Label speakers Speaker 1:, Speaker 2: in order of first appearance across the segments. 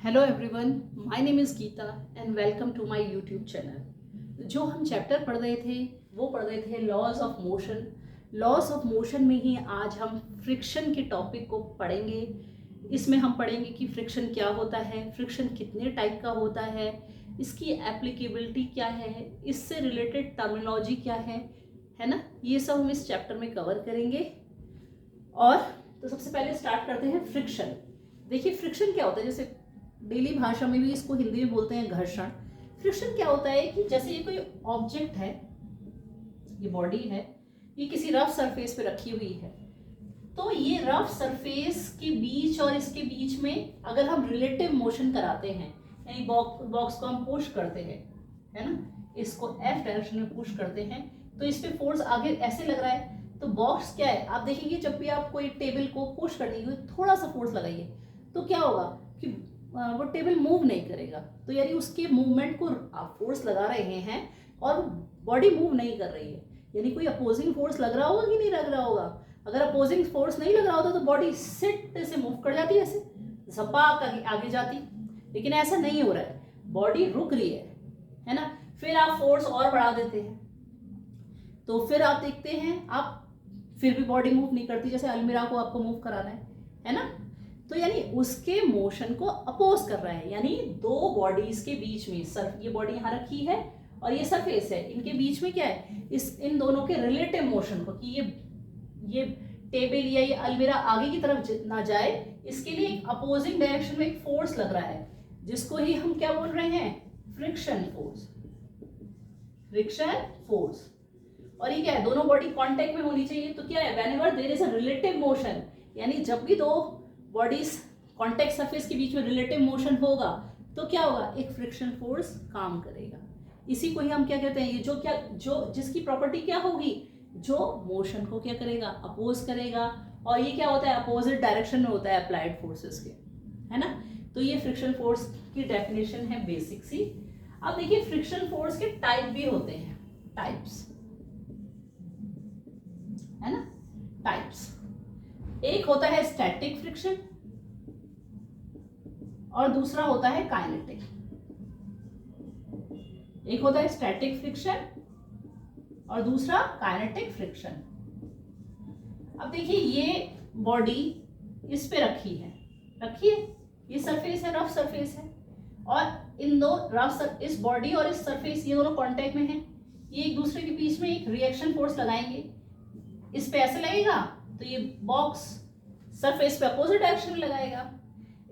Speaker 1: Hello everyone, my name is Geeta and welcome to my YouTube channel. जो हम chapter पढ़ रहे थे वो पढ़ रहे थे laws of motion. Laws of motion में ही आज हम फ्रिक्शन के टॉपिक को पढ़ेंगे। इसमें हम पढ़ेंगे कि फ्रिक्शन क्या होता है, फ्रिक्शन कितने टाइप का होता है, इसकी एप्लीकेबिलिटी क्या है, इससे रिलेटेड टर्मिनोलॉजी क्या है ना। ये सब हम इस चैप्टर में कवर करेंगे। और तो सबसे पहले स्टार्ट करते हैं फ्रिक्शन। देखिए फ्रिक्शन क्या होता है, जैसे डेली भाषा में भी इसको हिंदी में बोलते हैं घर्षण। फ्रिक्शन क्या होता है कि जैसे ये कोई ऑब्जेक्ट है, ये बॉडी है, ये किसी रफ सरफेस पे रखी हुई है, तो ये रफ सरफेस के बीच और इसके बीच में अगर हम रिलेटिव मोशन कराते हैं, यानी बॉक्स को हम पुश करते हैं, है ना, इसको एफ डायरेक्शन में पुश करते हैं, तो इस पे फोर्स आगे ऐसे लग रहा है। तो बॉक्स क्या है, आप देखेंगे जब भी आप कोई टेबल को पुश करने की थोड़ा सा फोर्स लगाइए तो क्या होगा कि वो टेबल मूव नहीं करेगा। तो यानी उसके मूवमेंट को आप फोर्स लगा रहे हैं और बॉडी मूव नहीं कर रही है, यानी कोई अपोजिंग फोर्स लग रहा होगा कि नहीं लग रहा होगा। अगर अपोजिंग फोर्स नहीं लग रहा होता तो बॉडी सिट से मूव कर जाती, ऐसे झपाक आगे जाती, लेकिन ऐसा नहीं हो रहा है, बॉडी रुक रही है ना। फिर आप फोर्स और बढ़ा देते हैं तो फिर आप देखते हैं आप फिर भी बॉडी मूव नहीं करती, जैसे अलमीरा को आपको मूव कराना है ना। तो यानी उसके मोशन को अपोज कर रहा है, यानी दो बॉडीज के बीच में, ये बॉडी यहाँ रखी है और ये सरफेस है, इनके बीच में क्या है, इन दोनों के रिलेटिव मोशन को, कि ये टेबल या ये अलमीरा आगे की तरफ ना जाए, इसके लिए एक अपोजिंग डायरेक्शन में एक फोर्स लग रहा है, जिसको ही हम क्या बोल रहे हैं, फ्रिक्शन फोर्स। Friction force. और ये क्या है, दोनों बॉडी कांटेक्ट में होनी चाहिए। तो क्या है, whenever there is a relative motion, यानी जब भी दो बॉडीज कांटेक्ट सरफेस के बीच में रिलेटिव मोशन होगा तो क्या होगा, एक फ्रिक्शन फोर्स काम करेगा। इसी को ही हम क्या कहते हैं, ये जो जिसकी प्रॉपर्टी क्या होगी, जो मोशन को क्या करेगा, अपोज करेगा। और ये क्या होता है, अपोजिट डायरेक्शन में होता है अप्लाइड फोर्सेस के, है ना। तो ये फ्रिक्शन फोर्स की डेफिनेशन है बेसिक सी। अब देखिए फ्रिक्शन फोर्स के टाइप भी होते हैं, टाइप्स, है ना, टाइप्स। एक होता है स्टैटिक फ्रिक्शन और दूसरा होता है काइनेटिक। एक होता है स्टैटिक फ्रिक्शन और दूसरा काइनेटिक फ्रिक्शन। अब देखिए ये बॉडी इस पे रखी है, ये सरफेस है, रफ सरफेस है, और इन दो इस बॉडी और इस सरफेस, ये दोनों कांटेक्ट में हैं, ये एक दूसरे के बीच में एक रिएक्शन फोर्स लगाएंगे। इस पे ऐसे लगेगा तो ये बॉक्स सरफेस पे अपोजिट डायरेक्शन में लगाएगा।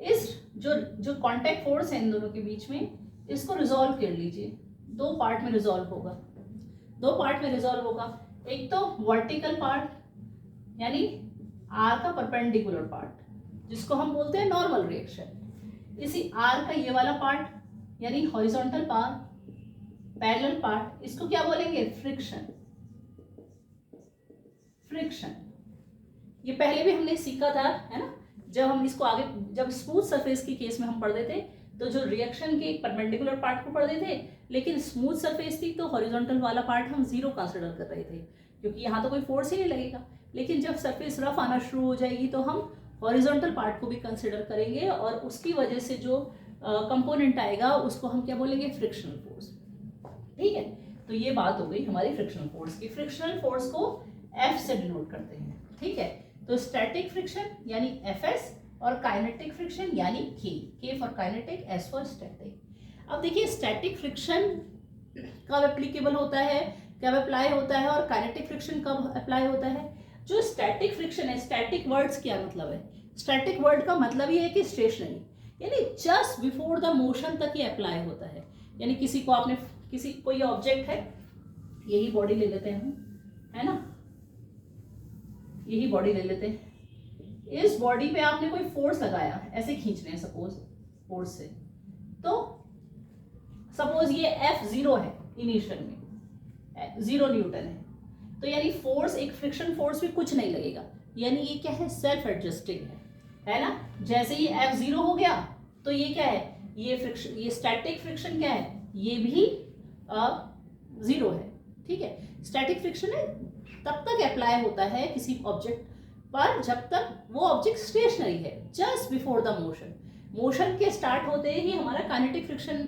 Speaker 1: इस जो कांटेक्ट फोर्स है इन दोनों के बीच में, इसको रिजॉल्व कर लीजिए, दो पार्ट में रिजॉल्व होगा। एक तो वर्टिकल पार्ट, यानी आर का परपेंडिकुलर पार्ट, जिसको हम बोलते हैं नॉर्मल रिएक्शन। इसी आर का ये वाला पार्ट, यानी हॉरिजॉन्टल पार्ट, पैरेलल पार्ट, इसको क्या बोलेंगे, फ्रिक्शन। ये पहले भी हमने सीखा था, है ना, जब हम इसको आगे, जब स्मूथ सरफेस के केस में हम पढ़ते थे तो जो रिएक्शन के परपेंडिकुलर पार्ट को पढ़ते थे, लेकिन स्मूथ सरफेस थी तो हॉरिजॉन्टल वाला पार्ट हम जीरो कंसिडर कर रहे थे, क्योंकि यहाँ तो कोई फोर्स ही नहीं लगेगा। लेकिन जब सरफेस रफ आना शुरू हो जाएगी तो हम हॉरिजॉन्टल पार्ट को भी कंसिडर करेंगे, और उसकी वजह से जो कंपोनेंट आएगा उसको हम क्या बोलेंगे, फ्रिक्शनल फोर्स। ठीक है, तो ये बात हो गई हमारी फ्रिक्शनल फोर्स की। फ्रिक्शनल फोर्स को F से डिनोट करते हैं, ठीक है। तो स्टैटिक फ्रिक्शन यानी Fs और काइनेटिक फ्रिक्शन यानी K for kinetic, S for static. अब देखिए स्टैटिक फ्रिक्शन कब एप्लीकेबल होता है, कब अप्लाई होता है, और काइनेटिक फ्रिक्शन कब अप्लाई होता है। जो स्टैटिक फ्रिक्शन है, स्टैटिक वर्ड्स क्या मतलब है, स्टैटिक वर्ड का मतलब ये है कि स्टेशनरी, यानी जस्ट बिफोर द मोशन तक ये अप्लाई होता है। यानी कोई ऑब्जेक्ट है, यही बॉडी ले लेते हैं हम, है ना, यही बॉडी ले लेते हैं। इस बॉडी पे आपने कोई फोर्स लगाया, ऐसे खींच रहे हैं सपोज फोर्स से, तो सपोज ये F0 है, इनिशियल में 0 न्यूटन है, तो यानी फोर्स, एक फ्रिक्शन फोर्स भी कुछ नहीं लगेगा, यानी ये क्या है, सेल्फ एडजस्टिंग है ना। जैसे ये F0 हो गया तो ये क्या है, ये स्टैटिक फ्रिक्शन क्या है, ये भी 0 है, ठीक है। स्टैटिक फ्रिक्शन है तब तक अप्लाई होता है किसी ऑब्जेक्ट पर जब तक वो ऑब्जेक्ट स्टेशनरी है, just before the motion. Motion के स्टार्ट होते ही हमारा kinetic friction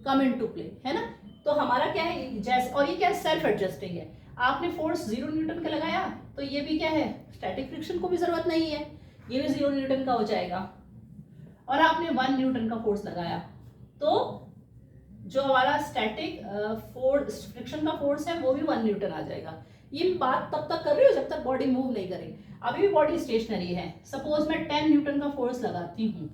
Speaker 1: come into play, है ना। तो हमारा क्या है, जैसे, और ये क्या सेल्फ एडजस्टिंग है। आपने फोर्स 0 न्यूटन का लगाया तो ये भी क्या है, स्टैटिक फ्रिक्शन को भी जरूरत नहीं है, ये भी 0 न्यूटन का हो जाएगा। और आपने 1 न्यूटन का फोर्स लगाया तो जो हमारा स्टैटिक फोर्स फ्रिक्शन का फोर्स है वो भी 1 न्यूटन आ जाएगा। ये बात तब तक कर रही हो जब तक बॉडी मूव नहीं करे। अभी भी बॉडी स्टेशनरी है, सपोज मैं 10 न्यूटन का फोर्स लगाती हूँ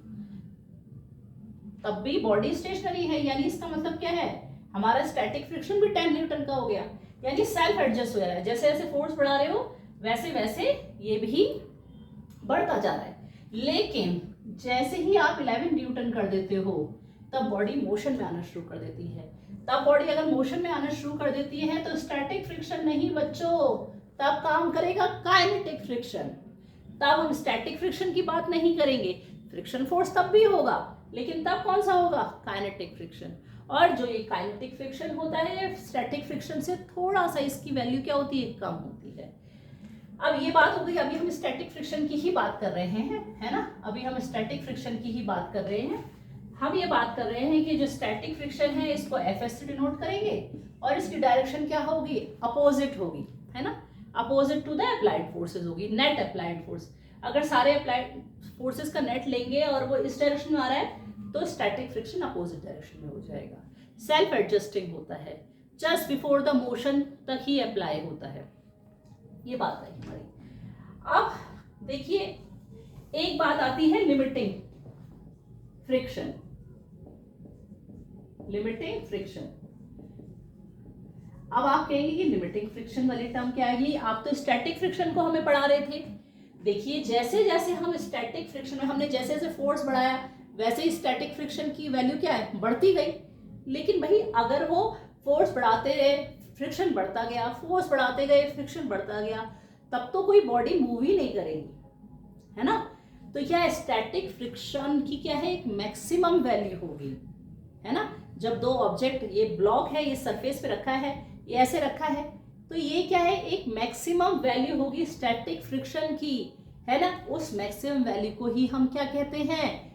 Speaker 1: तब भी बॉडी स्टेशनरी है, यानी इसका मतलब क्या है, हमारा स्टैटिक फ्रिक्शन भी 10 न्यूटन का हो गया, यानी सेल्फ एडजस्ट हो रहा है। जैसे जैसे फोर्स बढ़ा रहे हो वैसे वैसे ये भी बढ़ता जा रहा है। लेकिन जैसे ही आप 11 न्यूटन कर देते हो तब बॉडी मोशन में आना शुरू कर देती है। तब बॉडी अगर मोशन में आना शुरू कर देती है तो स्टैटिक फ्रिक्शन नहीं बच्चों, तब काम करेगा काइनेटिक फ्रिक्शन। तब हम स्टैटिक फ्रिक्शन की बात नहीं करेंगे, फ्रिक्शन फोर्स तब भी होगा लेकिन तब कौन सा होगा, काइनेटिक फ्रिक्शन। और जो ये काइनेटिक फ्रिक्शन होता है स्टैटिक फ्रिक्शन से थोड़ा सा इसकी वैल्यू क्या होती है, कम होती है। अब ये बात हो गई, अभी हम स्टैटिक फ्रिक्शन की ही बात कर रहे हैं, है ना। अभी हम स्टैटिक फ्रिक्शन की ही बात कर रहे हैं। हम ये बात कर रहे हैं कि जो स्टैटिक फ्रिक्शन है इसको एफएस से डिनोट करेंगे और इसकी डायरेक्शन क्या होगी, अपोजिट होगी, है ना। Opposite to the applied forces होगी, नेट अप्लाइड फोर्स। अगर सारे अप्लाइड फोर्सेस का नेट लेंगे और वो इस डायरेक्शन में आ रहा है तो स्टैटिक फ्रिक्शन अपोजिट डायरेक्शन में हो जाएगा। सेल्फ एडजस्टिंग होता है, जस्ट बिफोर द मोशन तक ही अप्लाई होता है। ये बात है हमारी। अब देखिए एक बात आती है लिमिटिंग फ्रिक्शन। लिमिटिंग फ्रिक्शन, अब आप कहेंगे कि लिमिटिंग फ्रिक्शन वाली टर्म क्या है, आप तो स्टैटिक फ्रिक्शन को हमें पढ़ा रहे थे। देखिए जैसे जैसे हम स्टैटिक फ्रिक्शन में हमने जैसे जैसे फोर्स बढ़ाया वैसे ही स्टैटिक फ्रिक्शन की वैल्यू क्या है, बढ़ती गई। लेकिन भाई अगर वो फोर्स बढ़ाते गए फ्रिक्शन बढ़ता गया, फोर्स बढ़ाते गए फ्रिक्शन बढ़ता गया, तब तो कोई बॉडी मूव ही नहीं करेगी, है ना। तो क्या स्टैटिक फ्रिक्शन की क्या है, एक मैक्सिमम वैल्यू होगी, है ना। जब दो ऑब्जेक्ट, ये ब्लॉक है, ये सरफेस पे रखा है, ये ऐसे रखा है, तो ये क्या है, एक मैक्सिमम वैल्यू होगी स्टैटिक फ्रिक्शन की, है ना। उस मैक्सिमम वैल्यू को ही हम क्या कहते हैं,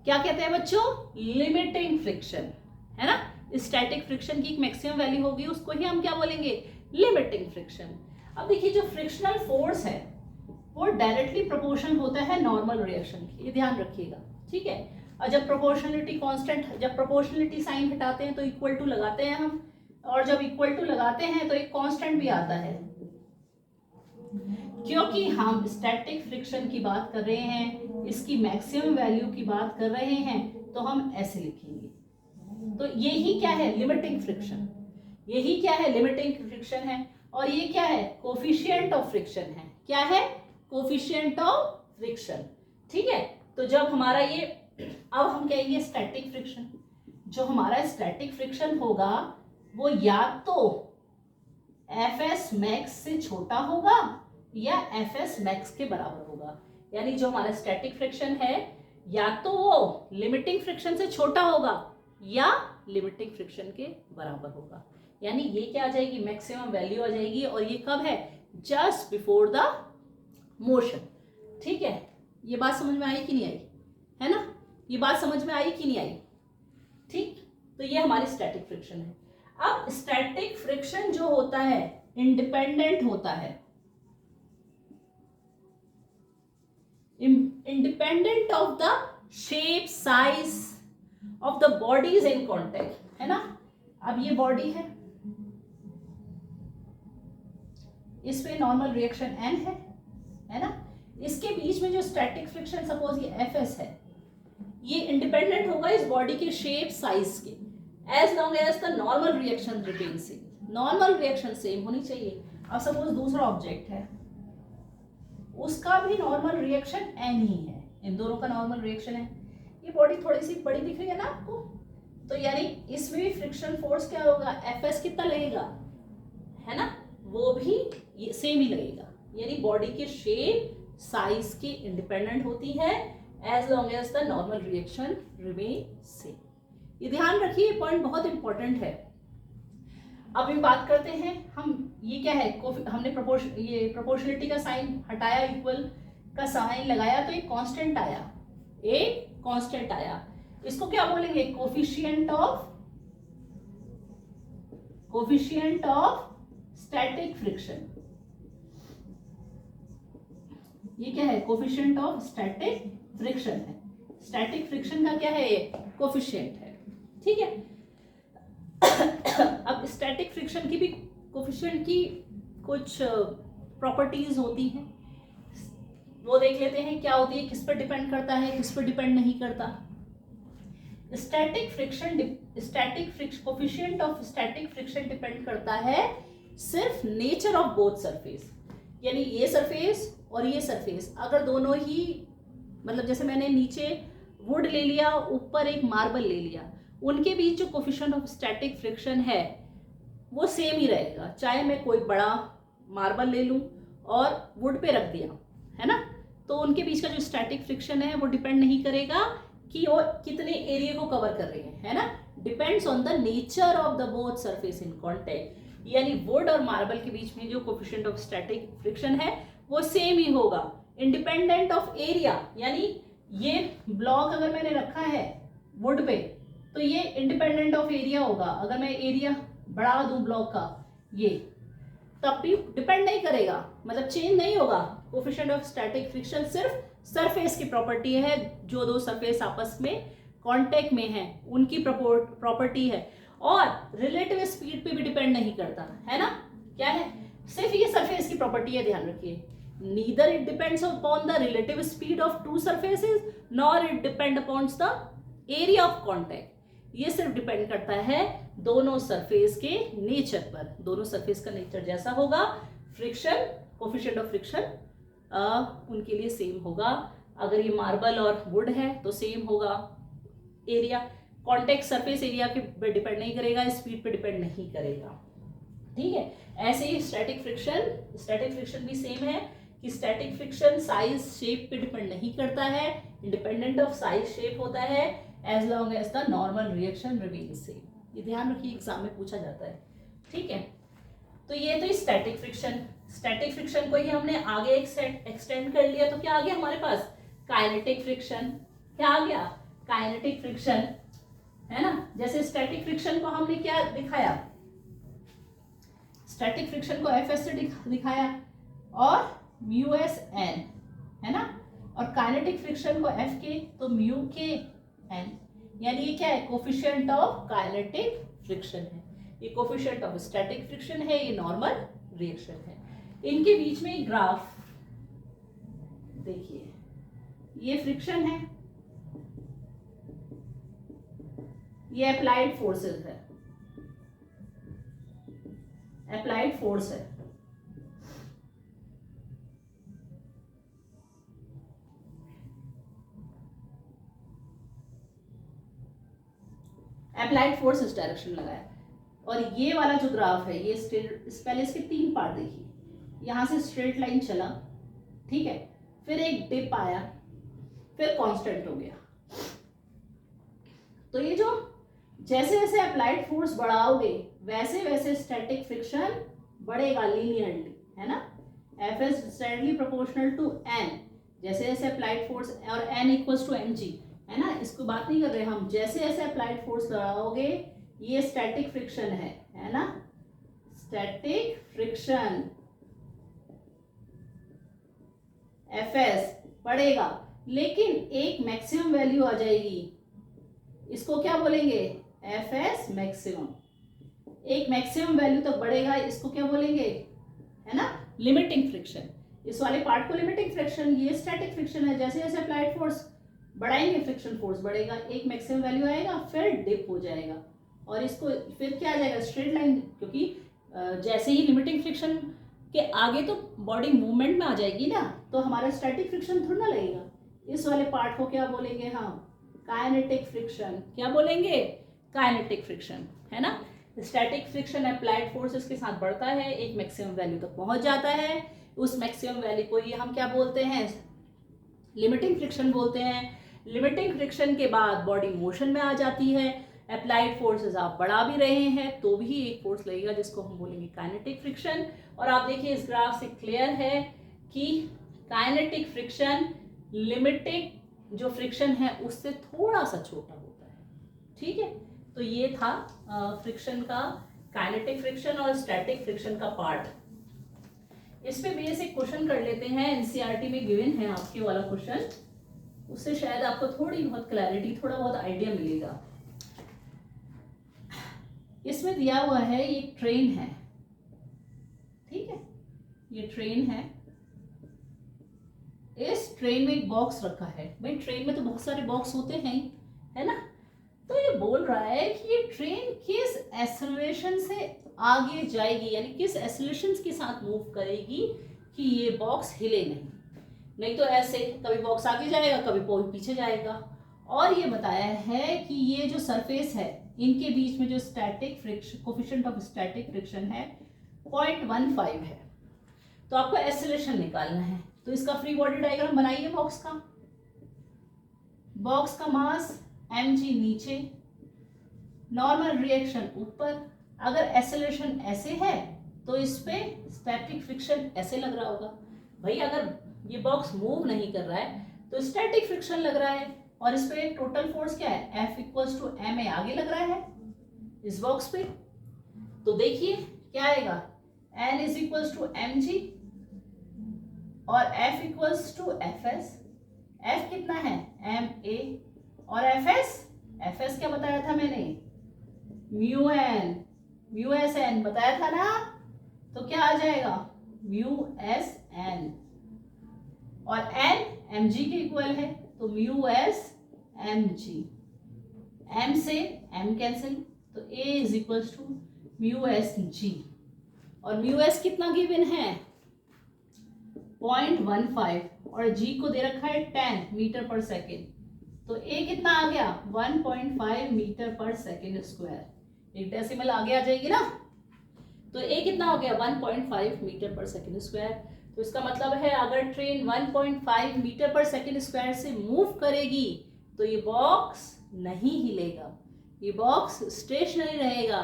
Speaker 1: क्या कहते हैं बच्चों, लिमिटिंग फ्रिक्शन, है ना। स्टैटिक फ्रिक्शन की एक मैक्सिमम वैल्यू होगी, उसको ही हम क्या बोलेंगे, लिमिटिंग फ्रिक्शन। अब देखिए जो फ्रिक्शनल फोर्स है वो डायरेक्टली प्रोपोर्शनल होता है नॉर्मल रिएक्शन की, ये ध्यान रखिएगा, ठीक है। और जब प्रोपोर्शनलिटी कांस्टेंट, जब प्रोपोर्शनलिटी साइन हटाते हैं तो इक्वल टू लगाते हैं हम, और जब इक्वल टू लगाते हैं तो एक कांस्टेंट भी आता है। क्योंकि हम स्टैटिक फ्रिक्शन की बात कर रहे हैं, इसकी मैक्सिमम वैल्यू की बात कर रहे हैं, तो हम ऐसे लिखेंगे। तो यही क्या है, लिमिटिंग फ्रिक्शन। यही क्या है, लिमिटिंग फ्रिक्शन है। और ये क्या है, कोफिशिएंट ऑफ फ्रिक्शन है। क्या है, कोफिशिएंट ऑफ फ्रिक्शन, ठीक है। तो जब हमारा ये, अब हम कहेंगे स्टैटिक फ्रिक्शन, जो हमारा स्टैटिक फ्रिक्शन होगा वो या तो एफएस मैक्स से छोटा होगा या एफएस मैक्स के बराबर होगा। यानी जो हमारा स्टैटिक फ्रिक्शन है या तो वो लिमिटिंग फ्रिक्शन से छोटा होगा या लिमिटिंग फ्रिक्शन के बराबर होगा। यानी ये क्या आ जाएगी, मैक्सिमम वैल्यू आ जाएगी। और ये कब है, जस्ट बिफोर द मोशन, ठीक है। ये बात समझ में आई कि नहीं आई, है ना। ये बात समझ में आई कि नहीं आई, ठीक। तो ये हमारी स्टैटिक फ्रिक्शन है। अब स्टैटिक फ्रिक्शन जो होता है इंडिपेंडेंट होता है, independent of the shape size of the bodies in contact, है ना। अब ये बॉडी है, इस पे नॉर्मल रिएक्शन n है ना। इसके बीच में जो स्टैटिक फ्रिक्शन, सपोज ये Fs है, ये इंडिपेंडेंट होगा इस बॉडी के शेप साइज के, as long as the normal reaction remain same. Normal reaction same होनी चाहिए। अब सपोज दूसरा ऑब्जेक्ट है, उसका भी नॉर्मल रिएक्शन n ही है, इन दोनों का नॉर्मल रिएक्शन है। ये बॉडी थोड़ी सी बड़ी दिख रही है ना आपको, तो यानी इसमें भी फ्रिक्शन फोर्स क्या होगा, Fs कितना लगेगा, है ना, वो भी सेम ही लगेगा। यानी बॉडी के शेप साइज के इंडिपेंडेंट होती है as long as the normal reaction remain same. ये ध्यान रखिए, पॉइंट बहुत इंपॉर्टेंट है। अब हम बात करते हैं, हम ये क्या है, हमने प्रोपोर्शनलिटी का साइन हटाया, इक्वल का साइन लगाया तो एक कांस्टेंट आया, एक कांस्टेंट आया, इसको क्या बोलेंगे? Coefficient of static friction. ये क्या है? कोफिशिएंट ऑफ स्टैटिक फ्रिक्शन है। स्टैटिक फ्रिक्शन का क्या है? ये कोफिशिएंट है। ठीक है। अब स्टैटिक फ्रिक्शन की भी कोफिशिएंट की कुछ प्रॉपर्टीज होती हैं, वो देख लेते हैं क्या होती है, किस पर डिपेंड करता है, किस पर डिपेंड नहीं करता। Coefficient of static friction depend करता है सिर्फ नेचर ऑफ बोथ सरफेस, यानी ये सरफेस और ये सरफेस अगर दोनों ही, मतलब जैसे मैंने नीचे वुड ले लिया, ऊपर एक मार्बल ले लिया, उनके बीच जो कोफिशिएंट ऑफ स्टैटिक फ्रिक्शन है वो सेम ही रहेगा, चाहे मैं कोई बड़ा मार्बल ले लूं और वुड पे रख दिया, है ना, तो उनके बीच का जो स्टैटिक फ्रिक्शन है वो डिपेंड नहीं करेगा कि वो कितने एरिया को कवर कर रही है ना, depends on the nature of the both surface in contact. यानी वुड और मार्बल के बीच में जो कोफिशिएंट ऑफ स्टैटिक फ्रिक्शन है वो सेम ही होगा, इंडिपेंडेंट ऑफ एरिया। यानी ये ब्लॉक अगर मैंने रखा है वुड पे तो ये इंडिपेंडेंट ऑफ एरिया होगा, अगर मैं एरिया बढ़ा दूं ब्लॉक का ये, तब भी डिपेंड नहीं करेगा, मतलब चेंज नहीं होगा। कोफिशिएंट ऑफ स्टैटिक फ्रिक्शन सिर्फ सरफेस की प्रॉपर्टी है, जो दो सरफेस आपस में कांटेक्ट में है उनकी प्रॉपर्टी है, और रिलेटिव स्पीड पे भी डिपेंड नहीं करता, है ना। क्या है? सिर्फ ये सरफेस की प्रॉपर्टी है, ध्यान रखिए। Neither it depends upon the relative speed of to surfaces nor it depend upon the area of contact. ये सिर्फ डिपेंड करता है दोनों सरफेस के नेचर पर, दोनों सरफेस का नेचर जैसा होगा, फ्रिक्शन कोफिशिएंट ऑफ फ्रिक्शन उनके लिए सेम होगा। अगर ये मार्बल और वुड है तो सेम होगा एरिया, कांटेक्ट सरफेस एरिया के पे डिपेंड नहीं करेगा, स्पीड पे डिपेंड नहीं करेगा। ठीक है। ऐसे ही स्टैटिक फ्रिक्शन भी सेम है कि स्टैटिक फ्रिक्शन साइज शेप पे डिपेंड नहीं करता है, इंडिपेंडेंट ऑफ साइज शेप होता है, as long as the normal reaction remains same. ये ध्यान रखिए, एग्जाम में पूछा जाता है। ठीक है। तो ये तो स्टैटिक फ्रिक्शन को ही हमने आगे एक्सटेंड कर लिया, तो क्या आ गया हमारे पास? Kinetic friction. क्या आ गया? काइनेटिक फ्रिक्शन, है ना। जैसे स्टैटिक फ्रिक्शन को हमने क्या दिखाया? स्टैटिक फ्रिक्शन को Fs से दिखाया और म्यू एस एन, है ना, और काइनेटिक फ्रिक्शन को F के तो म्यू के एन, यानी ये क्या है? कोफिशिएंट ऑफ काइनेटिक फ्रिक्शन है, ये कोफिशिएंट ऑफ स्टैटिक फ्रिक्शन है, ये नॉर्मल रिएक्शन है। इनके बीच में ग्राफ देखिए, ये फ्रिक्शन है, ये अप्लाइड फोर्सेस है, अप्लाइड फोर्स है। अप्लाइड फोर्स इस डायरेक्शन में लगाया, और ये वाला जो ग्राफ है ये पहले इसके 3 पार्ट देखिए। यहां से स्ट्रेट लाइन चला, ठीक है, फिर एक डिप आया, फिर कांस्टेंट हो गया। तो ये जो जैसे जैसे अप्लाइड फोर्स बढ़ाओगे वैसे वैसे स्टैटिक फ्रिक्शन बढ़ेगा लीनियरली, है ना। Fs straightly proportional to n, जैसे जैसे अप्लाइड फोर्स, और n इक्वल्स टू mg, है ना, इसको बात नहीं कर रहे हम। जैसे जैसे अप्लाइड फोर्स बढ़ाओगे ये स्टैटिक फ्रिक्शन है ना, स्टैटिक फ्रिक्शन Fs बढ़ेगा, लेकिन एक मैक्सिमम वैल्यू आ जाएगी, इसको क्या बोलेंगे? Fs maximum. एक मैक्सिमम वैल्यू तक बढ़ेगा, इसको क्या बोलेंगे? है ना, लिमिटिंग फ्रिक्शन। इस वाले पार्ट को लिमिटिंग फ्रिक्शन, ये स्टैटिक फ्रिक्शन है। जैसे जैसे अप्लाइड फोर्स बढ़ाएंगे फ्रिक्शन फोर्स बढ़ेगा, एक मैक्सिमम वैल्यू आएगा, फिर डिप हो जाएगा, और इसको फिर क्या आ जाएगा? स्ट्रेट लाइन, क्योंकि जैसे ही लिमिटिंग फ्रिक्शन के आगे तो बॉडी मूवमेंट में आ जाएगी ना, तो हमारा स्टैटिक फ्रिक्शन थोड़ा ना लगेगा। इस वाले पार्ट को क्या बोलेंगे हम? Kinetic friction. क्या बोलेंगे? काइनेटिक फ्रिक्शन, है ना। स्टैटिक फ्रिक्शन अप्लाइड फोर्सेस के साथ बढ़ता है, एक मैक्सिमम वैल्यू तक पहुंच जाता है, उस मैक्सिमम वैल्यू को ये हम क्या बोलते हैं? लिमिटिंग फ्रिक्शन बोलते हैं। लिमिटिंग फ्रिक्शन के बाद बॉडी मोशन में आ जाती है, अप्लाइड फोर्सेस आप बढ़ा भी रहे हैं तो भी एक फोर्स लगेगा जिसको हम बोलेंगे काइनेटिक फ्रिक्शन। और आप देखिए इस ग्राफ से क्लियर है कि काइनेटिक फ्रिक्शन जो फ्रिक्शन है उससे थोड़ा सा छोटा होता है। ठीक है, तो ये था फ्रिक्शन का, काइनेटिक फ्रिक्शन और स्टैटिक फ्रिक्शन का पार्ट। इस पे बेसिक क्वेश्चन कर लेते हैं, एनसीईआरटी में गिवन है आपके वाला क्वेश्चन, उससे शायद आपको थोड़ी बहुत क्लैरिटी, थोड़ा बहुत आइडिया मिलेगा। इसमें दिया हुआ है ये ट्रेन है, ठीक है, ये ट्रेन है। इस ट्रेन में एक बॉक्स रखा है, भाई ट्रेन में तो बहुत सारे बॉक्स होते हैं, है ना। तो ये बोल रहा है कि ये ट्रेन किस एक्सेलरेशन से आगे जाएगी, यानी किस एक्सेलरेशन के साथ मूव करेगी कि ये बॉक्स हिले नहीं तो ऐसे कभी बॉक्स आगे जाएगा, कभी पीछे जाएगा। और ये बताया है कि ये जो सरफेस है, इनके बीच में जो static friction, coefficient of static friction है 0.15 है। तो आपको एक्सेलरेशन निकालना है, तो इसका फ्री बॉडी डायग्राम बनाइए। बॉक्स का मास mg नीचे, नॉर्मल रिएक्शन ऊपर। अगर एक्सेलरेशन ऐसे है तो इस पे स्टैटिक फ्रिक्शन ऐसे लग रहा होगा। भाई अगर ये बॉक्स मूव नहीं कर रहा है तो स्टैटिक फ्रिक्शन लग रहा है, और इस पे टोटल फोर्स क्या है, F इक्वल्स टू ma आगे लग रहा है इस बॉक्स पे। तो देखिए क्या आएगा, N is equals to mg और F equals to fs। F कितना है ma और fs क्या बताया था मैंने, म्यू एस एन बताया था ना। तो क्या आ जाएगा म्यू एस एन, और n mg के इक्वल है, तो म्यू एस mg। m से m कैंसिल, तो a is equals to mu S G. और म्यू एस कितना गिवन है 0.15, और g को दे रखा है 10 मीटर पर सेकेंड। तो a कितना आ गया 1.5 मीटर पर सेकेंड स्क्वायर, एक डेसिमल आगे आ जाएगी ना। तो a कितना हो गया 1.5 मीटर पर सेकेंड स्क्वायर। तो इसका मतलब है अगर ट्रेन 1.5 मीटर पर सेकेंड स्क्वायर से मूव करेगी तो ये बॉक्स नहीं हिलेगा, ये बॉक्स स्टेशनरी रहेगा,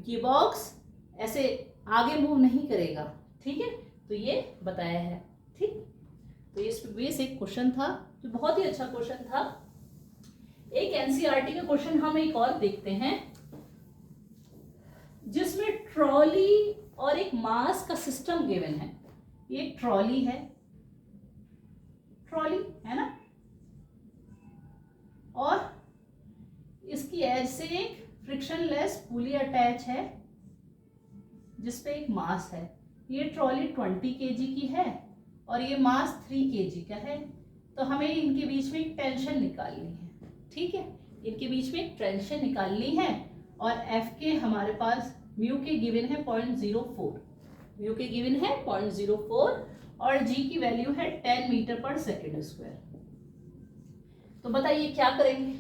Speaker 1: ये बॉक्स ऐसे आगे मूव नहीं करेगा। ठीक है, तो ये बताया है। ठीक, तो इस बेसिक क्वेश्चन था जो बहुत ही अच्छा क्वेश्चन था। एक एनसीईआरटी का क्वेश्चन हम एक और देखते हैं, जिसमें ट्रॉली और एक मास का सिस्टम गिवन है। ये ट्रॉली है, ट्रॉली है ना, और इसकी एज से एक फ्रिक्शनलेस पुली अटैच है जिसपे एक मास है। ये ट्रॉली 20 kg की है और ये मास 3 kg का है। तो हमें इनके बीच में एक टेंशन निकालनी है। ठीक है, इनके बीच में एक टेंशन निकालनी है, और एफ के हमारे पास म्यू के गिवन है 0.04, म्यू के गिवन है 0.04, और जी की वैल्यू है 10 मीटर पर सेकेंड स्क्वायर। तो बताइए क्या करेंगे,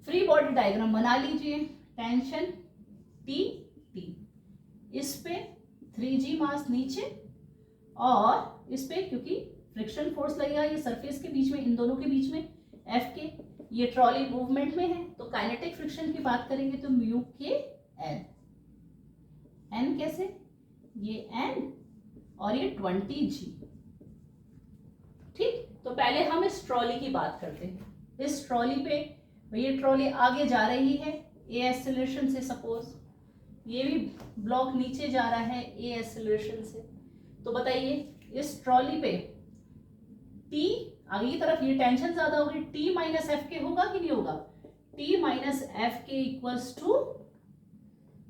Speaker 1: फ्री बॉडी डायग्राम बना लीजिए। टेंशन टी टी, इस पे 3g मास नीचे, और इस पे क्योंकि फ्रिक्शन फोर्स लगेगा ये सरफेस के बीच में, इन दोनों के बीच में एफ के, ये ट्रॉली मूवमेंट में है, तो काइनेटिक फ्रिक्शन की बात करेंगे तो म्यू के एन, एन कैसे, ये एन और ये 20g। ठीक, तो पहले हम इस ट्रॉली की बात करते हैं। इस ट्रॉली पे ये ट्रॉली आगे जा रही है ए एक्सेलरेशन से, सपोज ये भी ब्लॉक नीचे जा रहा है ए एक्सेलरेशन से। तो बताइए इस ट्रॉली पे टी आगे की तरफ ये टेंशन ज्यादा होगी, टी माइनस एफ के होगा कि नहीं होगा, T minus F K equals to,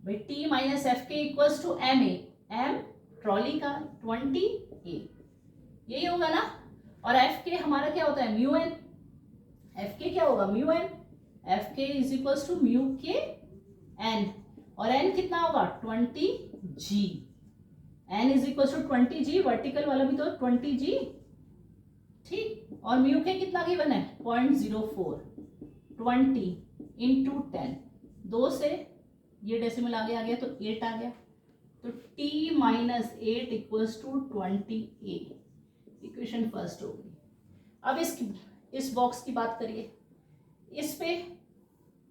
Speaker 1: भाई T minus F K equals to M A, M trolley का 20 ए, यही होगा ना। और एफ के हमारा क्या होता है म्यू एन, एफ के क्या होगा mu N, F K is equals to mu K N, और एन कितना होगा 20g, N is equals to 20g, vertical वाला भी तो 20g। ठीक, और म्यू के कितना गिवन है 0.04, 20 इंटू 10, 2 से ये डेसिमल आगे आ गया तो 8 आ गया, तो t minus 8 equals to 20a, equation first होगी। अब इस बॉक्स की बात करिए, इस पे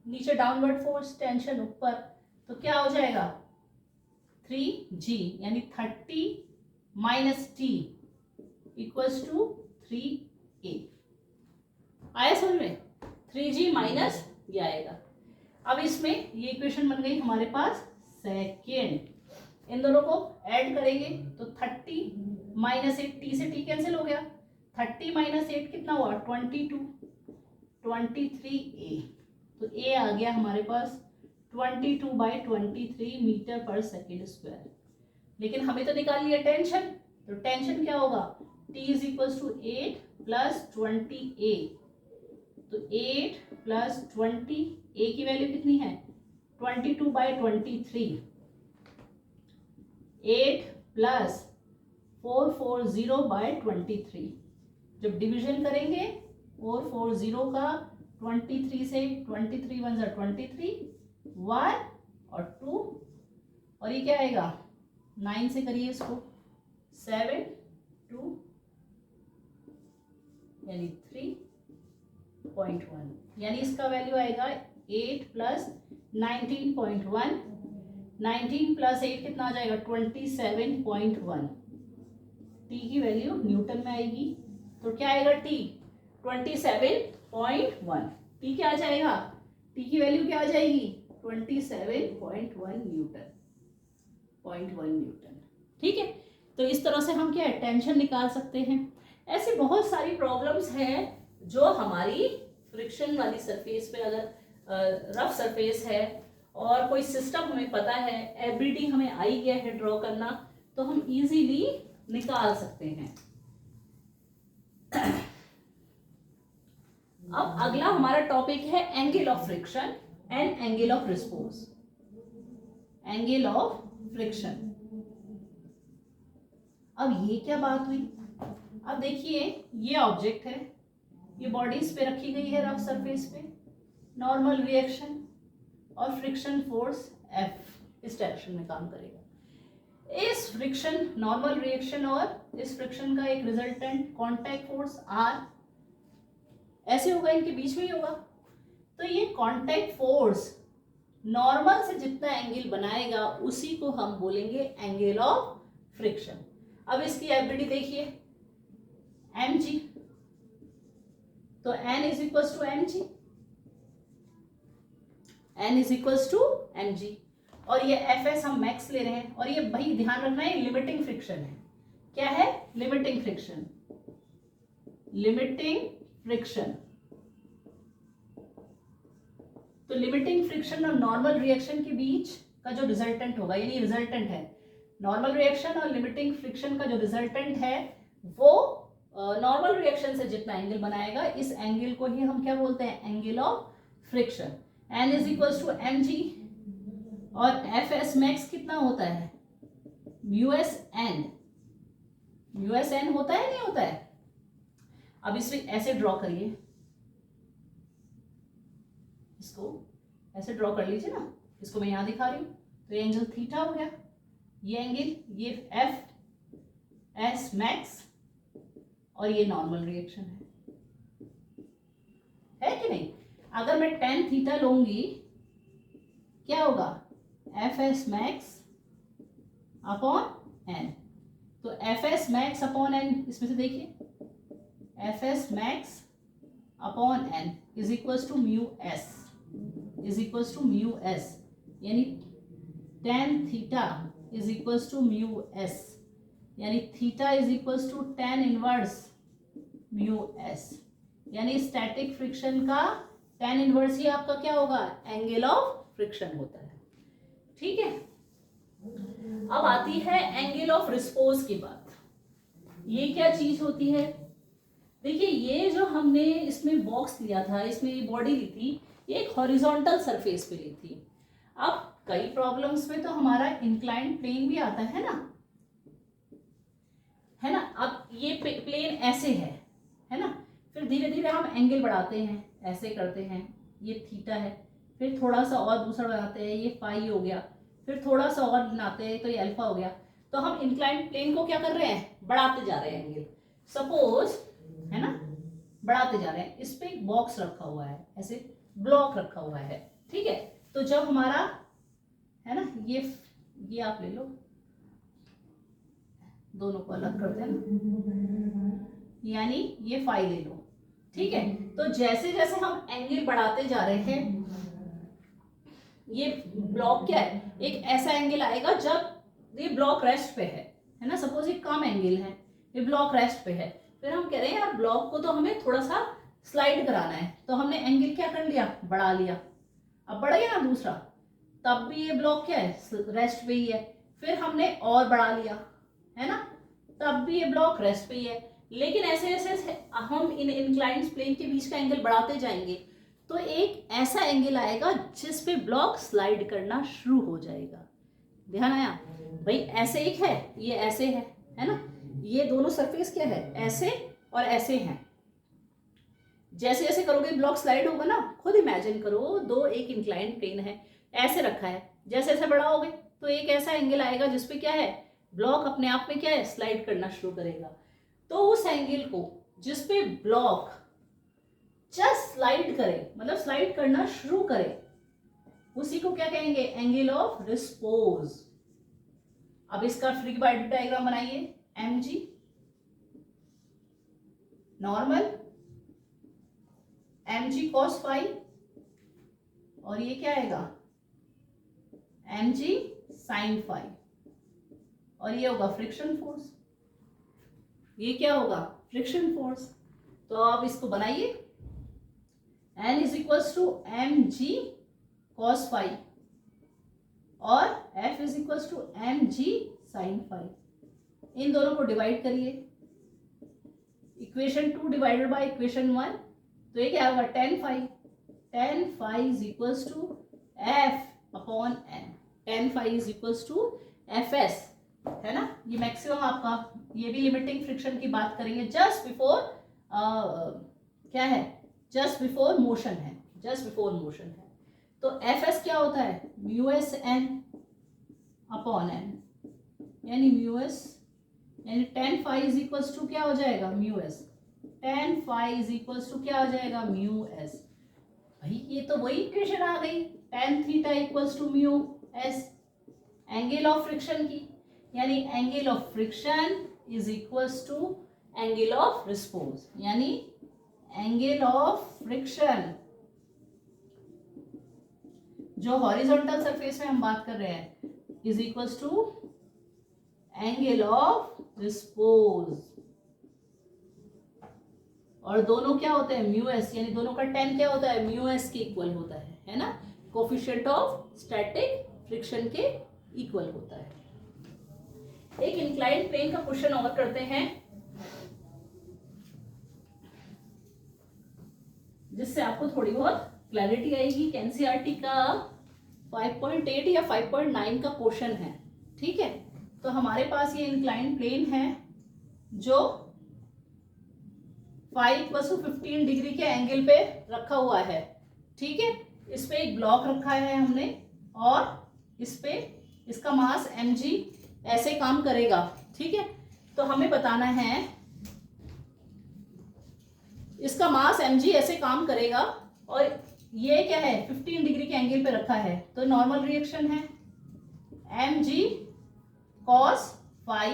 Speaker 1: नीचे डाउनवर्ड फोर्स, टेंशन ऊपर, तो क्या हो जाएगा 3g, यानी 30 minus t equals to 3a। आया समझ में, 3g माइनस ये आएगा। अब इसमें ये इक्वेशन बन गई हमारे पास सेकेंड, इन दोनों को ऐड करेंगे तो 30 माइनस 8, टी से टी कैंसिल हो गया, 30 माइनस 8 कितना हुआ 22, 23a, तो a आ गया हमारे पास 22/23 मीटर पर सेकेंड स्क्वायर। लेकिन हमें तो निकालनी है टेंशन, तो टेंशन क्या होगा, t is equal to 8 plus 20a, तो 8 प्लस 20, a की वैल्यू कितनी है 22/23, 8 प्लस 440/23, जब डिवीजन करेंगे 440 का 23 से, 23 1 जा 23, 1 और 2, और ये क्या आएगा 9 से करिए इसको, 7 2 यानी 3.1, यानी इसका वैल्यू आएगा 8 प्लस 19.1, 19 प्लस 8 कितना आ जाएगा 27.1, टी की वैल्यू न्यूटन में आएगी, तो क्या आएगा टी 27.1, टी क्या आ जाएगा, टी की वैल्यू क्या आ जाएगी 27.1 न्यूटन, 0.1 न्यूटन। ठीक है, तो इस तरह से हम क्या है टेंशन निकाल सकते हैं। ऐसी बहुत सारी प्रॉब्लम्स हैं जो हमारी फ्रिक्शन वाली सरफेस पे, अगर रफ सरफेस है और कोई सिस्टम हमें पता है, एवरीडे हमें आई गया है ड्रॉ करना, तो हम इजीली निकाल सकते हैं। अब अगला हमारा टॉपिक है angle of friction and angle of response. Angle of friction, अब ये क्या बात हुई, अब देखिए ये ऑब्जेक्ट है, ये बॉडी इस पे रखी गई है रफ सरफेस पे, नॉर्मल रिएक्शन और फ्रिक्शन फोर्स F इस डायरेक्शन में काम करेगा। इस फ्रिक्शन, नॉर्मल रिएक्शन और इस फ्रिक्शन का एक रिजल्टेंट कांटेक्ट फोर्स R ऐसे होगा, इनके बीच में ही होगा, तो ये कांटेक्ट फोर्स नॉर्मल से जितना एंगल बनाएगा उसी को हम बोलेंगे एंगल ऑफ फ्रिक्शन। अब इसकी एवरीडी देखिए mg, तो n is equal to mg, n is equal to mg, और ये fs हम मैक्स ले रहे हैं, और ये भाई ध्यान रखना है लिमिटिंग फ्रिक्शन है। क्या है लिमिटिंग फ्रिक्शन, लिमिटिंग फ्रिक्शन, तो लिमिटिंग फ्रिक्शन और नॉर्मल रिएक्शन के बीच का जो रिजल्टेंट होगा, यानी रिजल्टेंट है नॉर्मल रिएक्शन और लिमिटिंग फ्रिक्शन का जो रिजल्टेंट है वो नॉर्मल रिएक्शन से जितना एंगल बनाएगा, इस एंगल को ही हम क्या बोलते हैं angle of friction. n is equal to mg, और fs मैक्स कितना होता है म्यूएस n, म्यूएस n होता है नहीं होता है। अब इसे ऐसे ड्रॉ करिए, इसको ऐसे ड्रॉ कर लीजिए ना, इसको मैं यहां दिखा रही हूं, तो ये एंगल थीटा हो गया, ये एंगल, ये fs मैक्स, और ये नॉर्मल रिएक्शन है कि नहीं। अगर मैं tan थीटा लूंगी क्या होगा fs मैक्स अपॉन n, तो fs मैक्स अपॉन n, इसमें से देखिए fs max upon n is equal to mu S, is equal to mu S, यानी tan theta is equal to mu S, यानी theta is equal to tan inverse mu S, यानी static friction का tan inverse ही आपका क्या होगा angle of friction होता है। ठीक है, अब आती है एंगल ऑफ रिस्पॉन्स की बात। ये क्या चीज होती है, देखिए ये जो हमने इसमें बॉक्स लिया था, इसमें ये बॉडी ली थी, ये एक हॉरिजॉन्टल सरफेस पे ली थी। अब कई प्रॉब्लम्स में तो हमारा इंक्लाइंड प्लेन भी आता है ना, है ना। अब ये प्लेन ऐसे है ना, फिर धीरे धीरे हम एंगल बढ़ाते हैं, ऐसे करते हैं, ये थीटा है, फिर थोड़ा सा और दूसरा बनाते हैं, ये फाई हो गया, फिर थोड़ा सा और बनाते हैं तो ये अल्फा हो गया। तो हम इंक्लाइंड प्लेन को क्या कर रहे हैं बढ़ाते जा रहे हैं एंगल, सपोज है ना, बढ़ाते जा रहे हैं। इस पे एक बॉक्स रखा हुआ है, ऐसे ब्लॉक रखा हुआ है, ठीक है। तो जब हमारा है ना, ये आप ले लो, दोनों को अलग कर देना, यानी ये फाई ले लो, ठीक है। तो जैसे जैसे हम एंगल बढ़ाते जा रहे हैं, ये ब्लॉक क्या है, एक ऐसा एंगल आएगा जब ये ब्लॉक रेस्ट पे है ना, सपोज ये कम एंगल है, ये ब्लॉक रेस्ट पे है, फिर हम कह रहे हैं यार ब्लॉक को तो हमें थोड़ा सा स्लाइड कराना है, तो हमने एंगल क्या कर लिया, बढ़ा लिया। अब बढ़ गया ना दूसरा, तब भी ये ब्लॉक क्या है, रेस्ट पे ही है, फिर हमने और बढ़ा लिया, है ना, तब भी ये ब्लॉक रेस्ट पे ही है। लेकिन ऐसे ऐसे हम इन इंक्लाइंड प्लेन के बीच का एंगल बढ़ाते जाएंगे, तो एक ऐसा एंगल आएगा जिस पे ब्लॉक स्लाइड करना शुरू हो जाएगा। ध्यान आया भाई, ऐसे एक है, ये ऐसे है ना, ये दोनों सरफेस क्या है, ऐसे और ऐसे हैं। जैसे जैसे करोगे ब्लॉक स्लाइड होगा ना, खुद इमेजिन करो, दो एक इंक्लाइंड प्लेन है, ऐसे रखा है, जैसे जैसे बढ़ाओगे तो एक ऐसा एंगल आएगा जिसपे क्या है, ब्लॉक अपने आप में क्या है, स्लाइड करना शुरू करेगा। तो उस एंगल को जिसपे ब्लॉक जस्ट स्लाइड करे, मतलब स्लाइड करना शुरू करे, उसी को क्या कहेंगे, एंगल ऑफ रिस्पोज। अब इसका फ्री बॉडी डायग्राम बनाइए, M G normal, M G cos phi, और ये क्या आएगा, एम जी साइन फाई, और ये होगा फ्रिक्शन फोर्स, ये क्या होगा, फ्रिक्शन फोर्स। तो आप इसको बनाइए, N is equals to M G cos phi और F is equals to M G sine phi. इन दोनों को डिवाइड करिए, इक्वेशन 2 डिवाइडेड बाय इक्वेशन 1, तो ये क्या होगा, tan phi, tan phi is equals to F upon N, tan phi is equals to F S, है ना। ये मैक्सिमम आपका, ये भी लिमिटिंग फ्रिक्शन की बात करेंगे, जस्ट बिफोर क्या है, जस्ट बिफोर मोशन है, जस्ट बिफोर मोशन है। तो एफ एस क्या होता है, mu S N upon N, यानी म्यू एस, यानी tan phi is equals to क्या हो जाएगा, mu S, tan phi is equals to क्या हो जाएगा, म्यू एस। भाई ये तो वही इक्वेशन आ गई, tan theta equals to mu S, angle of friction की, यानी angle of friction is equals to angle of repose, यानी एंगल ऑफ फ्रिक्शन जो हॉरिजॉन्टल सरफेस में हम बात कर रहे हैं is equals to angle of repose, और दोनों क्या होते हैं, म्यू एस, यानी दोनों का टेन क्या होता है, म्यू एस के इक्वल होता है ना, कोफिशिएंट ऑफ स्टैटिक फ्रिक्शन के इक्वल होता है। एक इंक्लाइंड प्लेन का क्वेश्चन और करते हैं, जिससे आपको थोड़ी बहुत क्लैरिटी आएगी कि एनसीईआरटी का 5.8 या 5.9 का क्वेश्चन है, ठीक है। तो हमारे पास ये इंक्लाइंड प्लेन है जो 5+15 डिग्री के एंगल पे रखा हुआ है, ठीक है। इस पे एक ब्लॉक रखा है हमने, और इस पे इसका मास mg ऐसे काम करेगा, ठीक है। तो हमें बताना है इसका मास mg ऐसे काम करेगा, और ये क्या है, 15 डिग्री के एंगल पे रखा है, तो नॉर्मल रिएक्शन है mg cos फाई,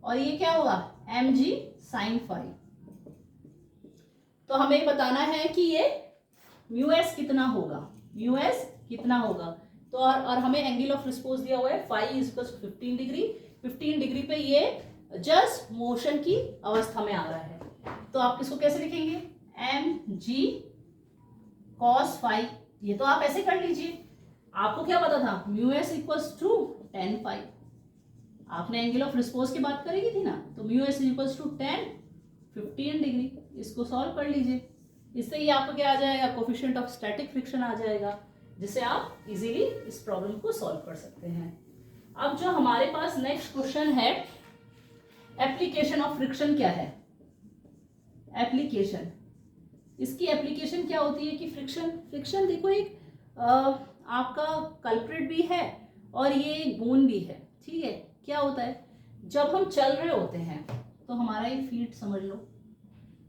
Speaker 1: और ये क्या होगा, mg sin फाई। तो हमें बताना है कि ये म्यू एस कितना होगा, म्यू एस कितना होगा। तो और हमें एंगल ऑफ रिस्पोज दिया हुआ है phi is equal to 15 degree, 15 degree पे ये जस्ट मोशन की अवस्था में आ रहा है। तो आप इसको कैसे लिखेंगे, एम जी कॉस फाई, ये तो आप ऐसे कर लीजिए, आपको क्या पता था, mu S equals to tan phi, आपने एंगल ऑफ रिस्पोज की बात करेगी थी ना, तो mu S equals to 15 degree, इसको सॉल्व कर लीजिए, इससे ही आपको क्या आ जाएगा, कोफिशिएंट ऑफ स्टैटिक फ्रिक्शन आ जाएगा, जिससे आप इजीली इस प्रॉब्लम को सॉल्व कर सकते हैं। अब जो हमारे पास नेक्स्ट क्वेश्चन है, एप्लीकेशन ऑफ फ्रिक्शन क्या है, एप्लीकेशन, इसकी एप्लीकेशन क्या होती है कि फ्रिक्शन देखो एक आपका कल्प्रिट भी है और ये गुण भी है, ठीक है। क्या होता है, जब हम चल रहे होते हैं तो हमारा ये फीट समझ लो,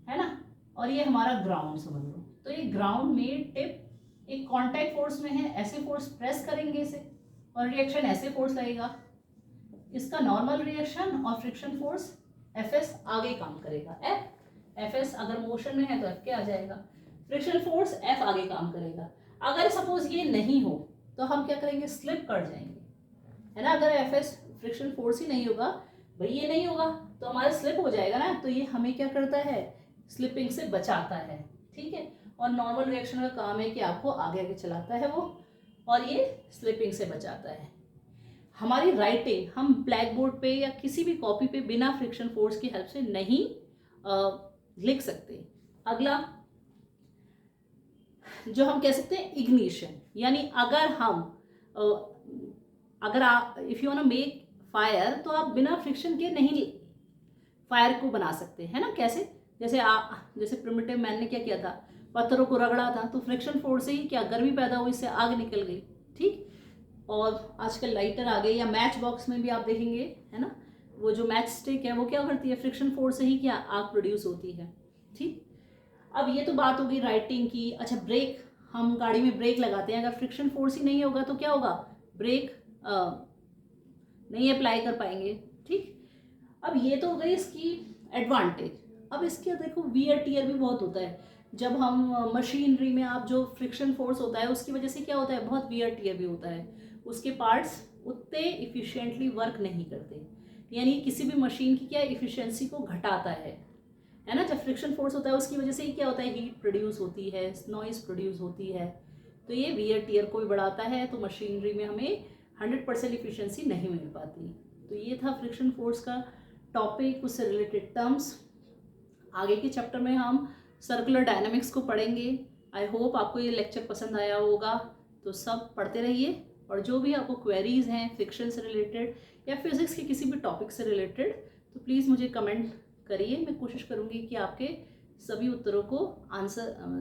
Speaker 1: है ना, और ये हमारा ग्राउंड समझ लो, तो ये ग्राउंड में टिप एक कांटेक्ट फोर्स में है, ऐसे फोर्स प्रेस करेंगे इसे और रिएक्शन ऐसे फोर्स लगेगा, इसका नॉर्मल रिएक्शन और फ्रिक्शन फोर्स एफ एस आगे काम करेगा, एफ Fs अगर मोशन में है तो F क्या आ जाएगा, फ्रिक्शन फोर्स F आगे काम करेगा। अगर सपोज ये नहीं हो तो हम क्या करेंगे, स्लिप कर जाएंगे, है ना। अगर Fs फ्रिक्शन फोर्स ही नहीं होगा, भाई ये नहीं होगा तो हमारा स्लिप हो जाएगा ना, तो ये हमें क्या करता है, स्लिपिंग से बचाता है, ठीक है। और नॉर्मल रिएक्शन का काम है कि आपको आगे आगे चलाता है वो, और ये स्लिपिंग से बचाता है। हमारी राइटिंग हम ब्लैक बोर्ड पे या किसी भी कॉपी पे बिना फ्रिक्शन फोर्स की हेल्प से नहीं लिख सकते। अगला जो हम कह सकते हैं इग्निशन, यानी अगर हम if you want to make fire तो आप बिना फ्रिक्शन के नहीं फायर को बना सकते, है ना। कैसे, जैसे प्रिमिटिव मैन ने क्या किया था, पत्थरों को रगड़ा था, तो फ्रिक्शन फोर्स से ही क्या गर्मी पैदा हुई, इससे आग निकल गई, ठीक। और आजकल लाइटर आ गए, या मैच बॉक्स में भी आप देखेंगे, है ना, वो जो मैच स्टिक है वो क्या करती है, फ्रिक्शन फोर्स से ही क्या आग प्रोड्यूस होती है, ठीक। अब ये तो बात होगी राइटिंग की। अच्छा, ब्रेक, हम गाड़ी में ब्रेक लगाते हैं, अगर फ्रिक्शन फोर्स ही नहीं होगा तो क्या होगा, ब्रेक नहीं अप्लाई कर पाएंगे, ठीक। अब ये तो हो गई इसकी एडवांटेज। अब इसके देखो वियर टियर भी बहुत होता है, जब हम मशीनरी में आप जो फ्रिक्शन फोर्स होता है उसकी वजह से क्या होता है, बहुत वियर टियर भी होता है, उसके पार्ट्स उतने इफिशिएंटली वर्क नहीं करते, यानी किसी भी मशीन की क्या इफिशिएंसी को घटाता है ना। जब फ्रिक्शन फोर्स होता है उसकी वजह से ही क्या होता है, हीट प्रोड्यूस होती है, नॉइज प्रोड्यूस होती है, तो ये वियर टियर को भी बढ़ाता है, तो मशीनरी में हमें 100% इफिशिएंसी नहीं मिल पाती। तो ये था फ्रिक्शन फोर्स का टॉपिक, उससे रिलेटेड टर्म्स। आगे के चैप्टर में हम सर्कुलर डायनामिक्स को पढ़ेंगे। आई होप आपको ये लेक्चर पसंद आया होगा, तो सब पढ़ते रहिए, और जो भी आपको क्वेरीज हैं फ्रिक्शन से रिलेटेड या फिजिक्स के किसी भी टॉपिक से रिलेटेड, तो प्लीज़ मुझे कमेंट करिए। मैं कोशिश करूँगी कि आपके सभी उत्तरों को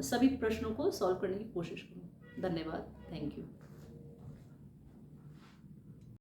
Speaker 1: सभी प्रश्नों को सॉल्व करने की कोशिश करूँ। धन्यवाद, थैंक यू।